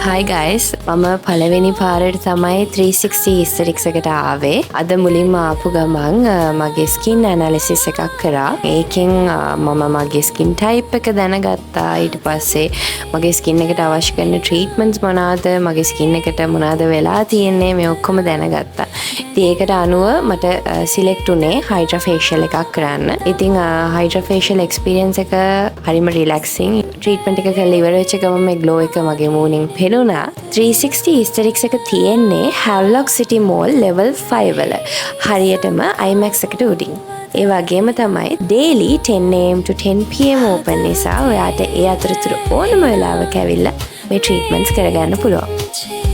Hi guys, මම පළවෙනි පාරට තමයි 360 aesthetics එකට ආවේ. අද මුලින්ම ආපු ගමන් මගේ skin analysis එකක් කරා. ඒකෙන් මම මගේ skin type එක දැනගත්තා. ඊට පස්සේ මගේ skin එකට අවශ්‍ය කරන treatments මොනවාද, මගේ skin එකට මොනවාද වෙලා තියෙන්නේ, මේ ඔක්කොම දැනගත්තා. ඉතින් ඒකට අනුව මට select උනේ Hydra facial එකක් කරන්න. ඉතින් Hydra facial experience එක හරිම relaxing. treatment එක කරලා ඉවර වෙච්ච ගමන් මේ glow එක මගේ මූණෙන් පෙනුණා. 360 aesthetics එක තියෙන්නේ Havelock City Mall level 5 වල. හරියටම IMAX එකට උඩින්. ඒ වගේම තමයි daily 10 am to 10 pm open නිසා ඔයාට ඒ අතරතුර ඕනම වෙලාවක ඇවිල්ලා මේ treatments කරගන්න පුළුවන්.